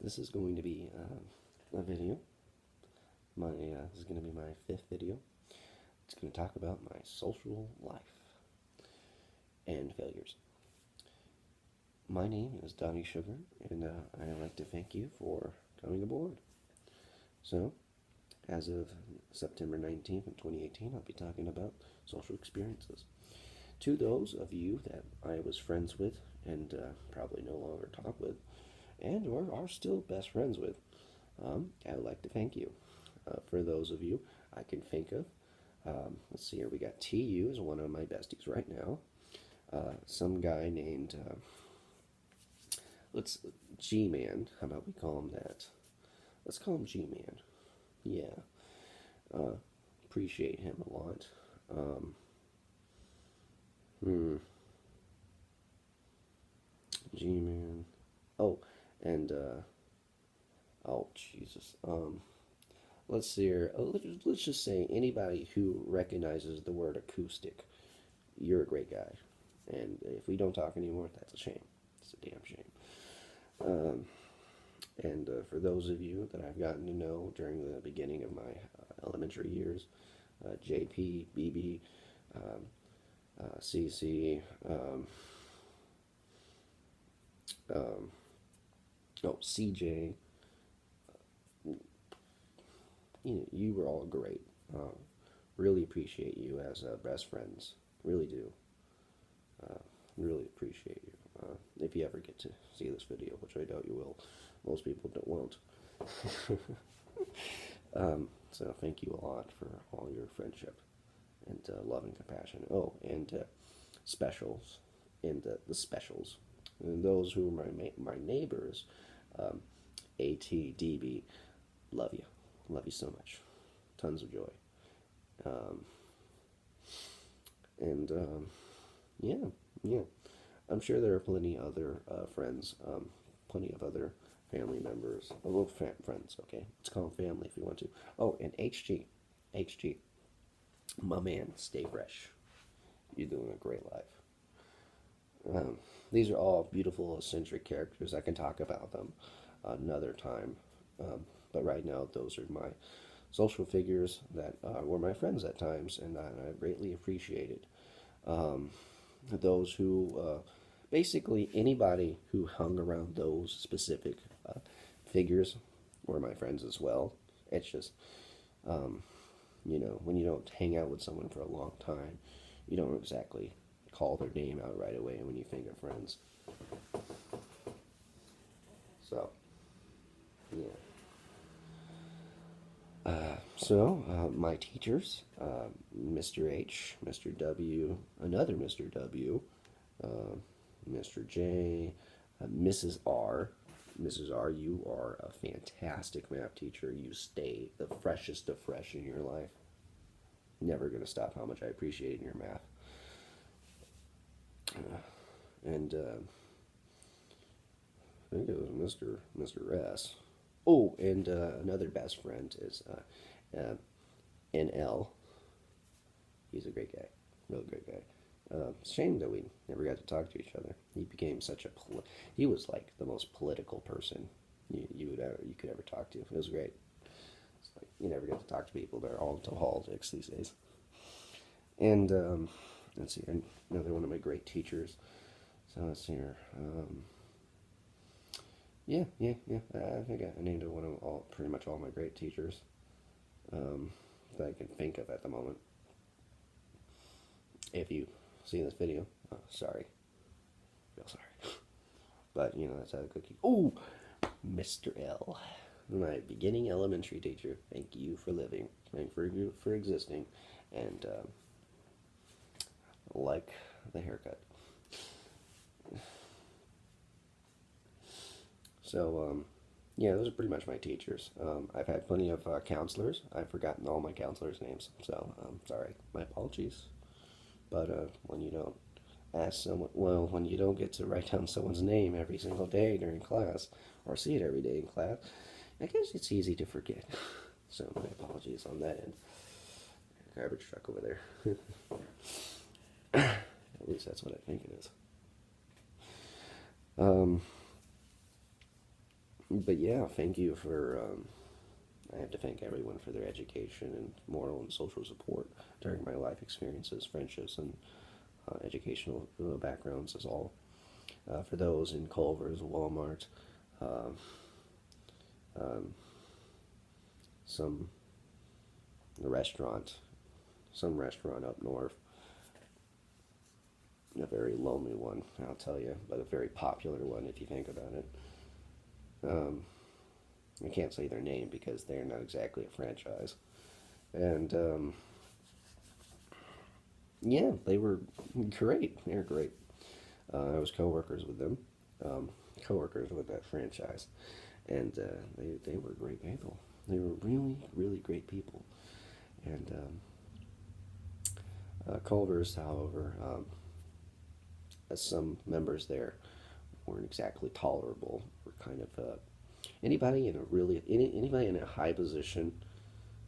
This is going to be a video. This is going to be my fifth video. It's going to talk about my social life and failures. My name is Donnie Sugar, and I'd like to thank you for coming aboard. So, as of September 19th of 2018, I'll be talking about social experiences. To those of you that I was friends with and probably no longer talk with, and or are still best friends with, I would like to thank you. For those of you I can think of, let's see here, we got TU is one of my besties right now. Some guy named, G-Man, how about we call him that? Let's call him G-Man. Yeah, appreciate him a lot. G-Man. Oh, and, oh, Jesus. Let's see here. Let's just say anybody who recognizes the word acoustic, you're a great guy. And if we don't talk anymore, that's a shame. It's a damn shame. And for those of you that I've gotten to know during the beginning of my elementary years, JP, BB, CC, CJ, you were all great. Really appreciate you as best friends. Really do. Really appreciate you. If you ever get to see this video, which I doubt you will. Most people won't. So thank you a lot for all your friendship and love and compassion. Oh, and specials, and the specials. And those who are my neighbors, ATDB, love you. Love you so much. Tons of joy. And yeah. I'm sure there are plenty other friends, plenty of other family members, well, friends, okay? Let's call them family if you want to. Oh, and HG, my man, stay fresh. You're doing a great life. These are all beautiful, eccentric characters. I can talk about them another time. But right now, those are my social figures that were my friends at times, and I greatly appreciated. Those who, basically anybody who hung around those specific figures were my friends as well. It's just, when you don't hang out with someone for a long time, you don't exactly call their name out right away when you think of friends. So, yeah. My teachers, Mr. H, Mr. W, another Mr. W, Mr. J, Mrs. R. Mrs. R, you are a fantastic math teacher. You stay the freshest of fresh in your life. Never going to stop how much I appreciate your math. And I think it was Mr. S. Oh, and another best friend is NL. He's a great guy, real great guy. Shame that we never got to talk to each other. He became such a he was like the most political person you could ever talk to. It was great. It's like you never get to talk to people that are all into politics these days. And let's see, another one of my great teachers. So let's see here. Yeah. I think I named it one of pretty much all my great teachers that I can think of at the moment. If you see this video, sorry, real sorry, but that's how the cookie. Oh, Mr. L, my beginning elementary teacher. Thank you for living, thank you for existing, and like the haircut. So, yeah, those are pretty much my teachers. I've had plenty of counselors. I've forgotten all my counselors' names, so sorry. My apologies. But when you don't ask someone, well, when you don't get to write down someone's name every single day during class, or see it every day in class, I guess it's easy to forget. So my apologies on that end. Garbage truck over there. At least that's what I think it is. But yeah, thank you for. I have to thank everyone for their education and moral and social support during my life experiences, friendships, and educational backgrounds as all. For those in Culver's, Walmart, uh, um, some restaurant, some restaurant up north, a very lonely one, I'll tell you, but a very popular one if you think about it. Um, I can't say their name because they're not exactly a franchise. And yeah, they were great. They were great. I was coworkers with them, um, coworkers with that franchise, and they were great people. They were really really great people. And Culver's, however, some members there weren't exactly tolerable. Were kind of anybody in a really anybody in a high position.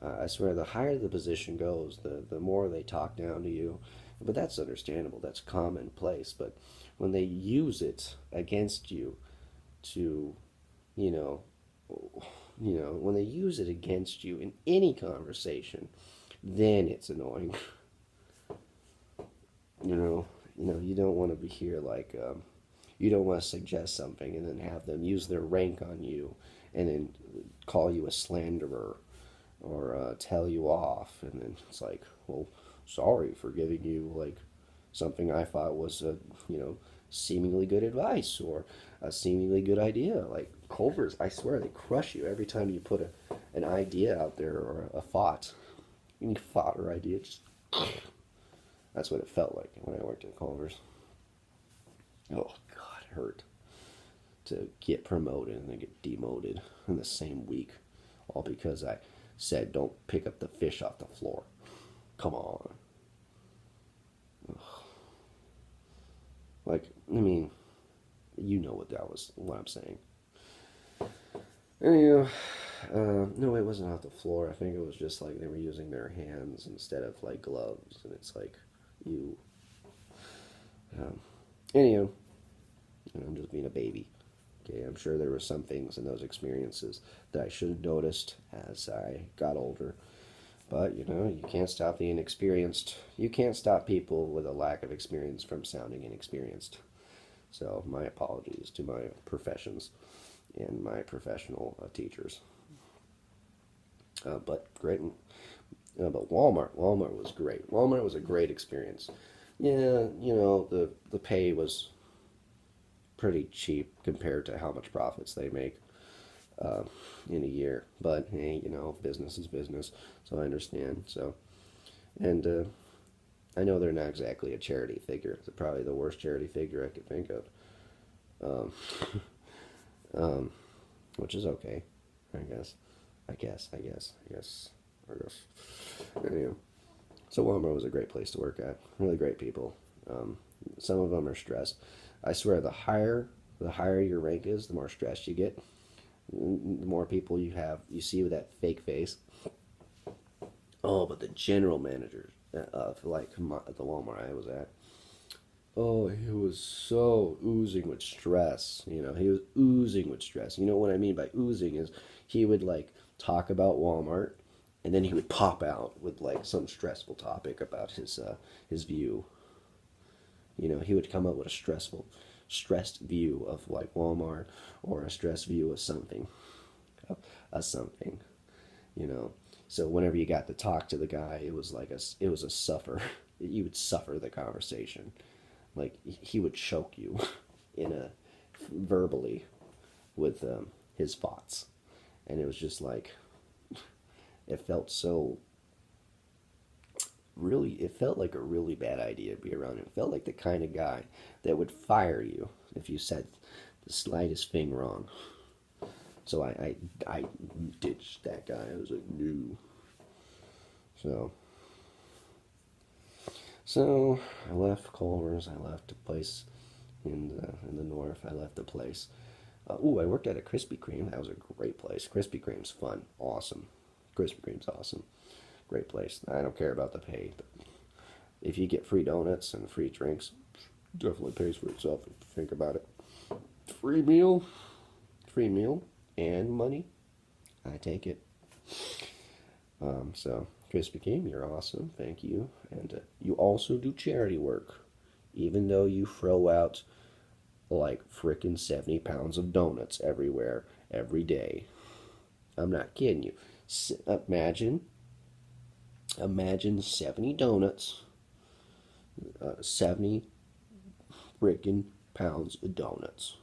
I swear, the higher the position goes, the more they talk down to you. But that's understandable. That's commonplace. But when they use it against you to, you know, when they use it against you in any conversation, then it's annoying. You don't want to be here like you don't want to suggest something and then have them use their rank on you and then call you a slanderer or tell you off, and then it's like, well, sorry for giving you like something I thought was a seemingly good advice or a seemingly good idea. Like Culver's, I swear they crush you every time you put an idea out there or a thought, any thought or idea. Just that's what it felt like when I worked at Culver's. Oh God, it hurt to get promoted and then get demoted in the same week, all because I said don't pick up the fish off the floor. Come on. Like, I mean, you know what I'm saying. Anyhow, no, it wasn't off the floor. I think it was just like they were using their hands instead of like gloves, and it's like, you. Um, anyhow, I'm just being a baby. Okay, I'm sure there were some things in those experiences that I should have noticed as I got older. But, you can't stop the inexperienced. You can't stop people with a lack of experience from sounding inexperienced. So, my apologies to my professions and my professional teachers. But great. But Walmart was great. Walmart was a great experience. Yeah, the pay was pretty cheap compared to how much profits they make in a year. But hey, business is business, so I understand. So, and I know they're not exactly a charity figure. They're probably the worst charity figure I could think of, um, um, which is okay, I guess. I guess. Anyway, so Walmart was a great place to work at. Really great people. Some of them are stressed. I swear, the higher your rank is, the more stressed you get. The more people you see with that fake face. Oh, but the general manager, like at the Walmart I was at, oh, he was so oozing with stress. He was oozing with stress. You know what I mean by oozing is he would like talk about Walmart, and then he would pop out with like some stressful topic about his view. He would come up with a stressed view of like Walmart or a stressed view of something, of something. You know, so whenever you got to talk to the guy, it was a suffer. You would suffer the conversation, like he would choke you in a verbally with his thoughts, and it was just like it felt so really it felt like a really bad idea to be around him. It felt like the kind of guy that would fire you if you said the slightest thing wrong. So I ditched that guy. I was like, no. So so I left Culver's. I left a place in the north. I left the place. I worked at a Krispy Kreme. That was a great place. Krispy Kreme's fun, awesome. Krispy Kreme's awesome, great place. I don't care about the pay, but if you get free donuts and free drinks, definitely pays for itself if you think about it. Free meal, free meal. and money, I take it. So, Krispy Kreme, you're awesome. Thank you. And you also do charity work, even though you throw out like frickin' 70 pounds of donuts everywhere, every day. I'm not kidding you. Imagine 70 donuts, 70 frickin' pounds of donuts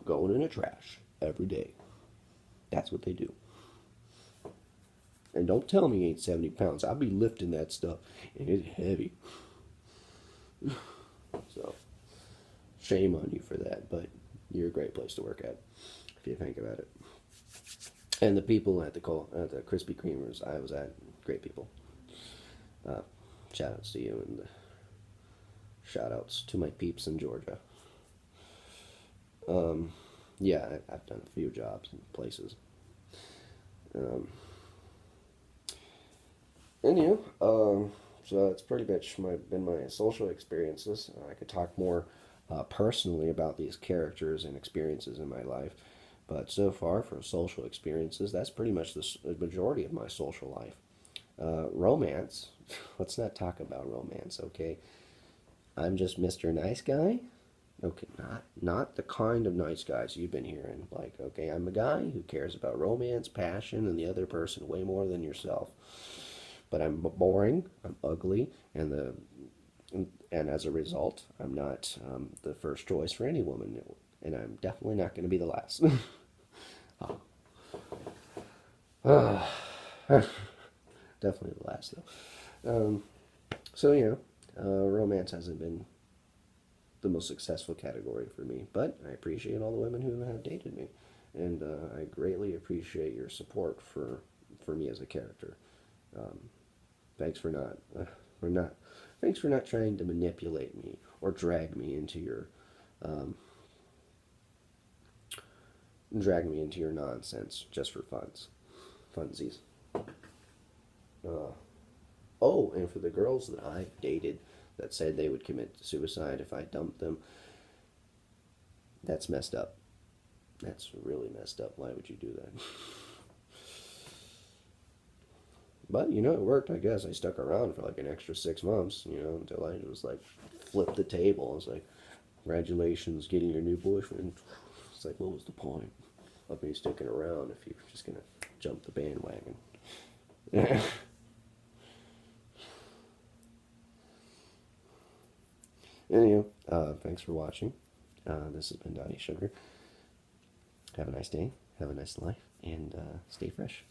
going in the trash every day. That's what they do. And don't tell me it ain't 70 pounds. I'll be lifting that stuff, and it's heavy. So, shame on you for that, but you're a great place to work at, if you think about it. And the people at the Krispy Kremers I was at, great people. Shout outs to you, and shout outs to my peeps in Georgia. Yeah, I've done a few jobs and places. Anyhow, so that's pretty much been my social experiences. I could talk more personally about these characters and experiences in my life, but so far for social experiences, that's pretty much the majority of my social life. Romance, let's not talk about romance, okay? I'm just Mr. Nice Guy. Okay, not the kind of nice guys you've been hearing. Like, okay, I'm a guy who cares about romance, passion, and the other person way more than yourself. But I'm boring, I'm ugly, and as a result, I'm not the first choice for any woman, and I'm definitely not going to be the last. Definitely the last though. So romance hasn't been the most successful category for me, but I appreciate all the women who have dated me, and I greatly appreciate your support for me as a character. Thanks for not thanks for not trying to manipulate me or drag me into your nonsense just for funsies. Oh, and for the girls that I dated that said they would commit suicide if I dumped them, that's messed up. That's really messed up. Why would you do that? But, it worked, I guess. I stuck around for like an extra 6 months, until I just like flipped the table. I was like, congratulations, getting your new boyfriend. It's like, what was the point of me sticking around if you're just going to jump the bandwagon? Anyway, thanks for watching. This has been Donnie Sugar. Have a nice day, have a nice life, and stay fresh.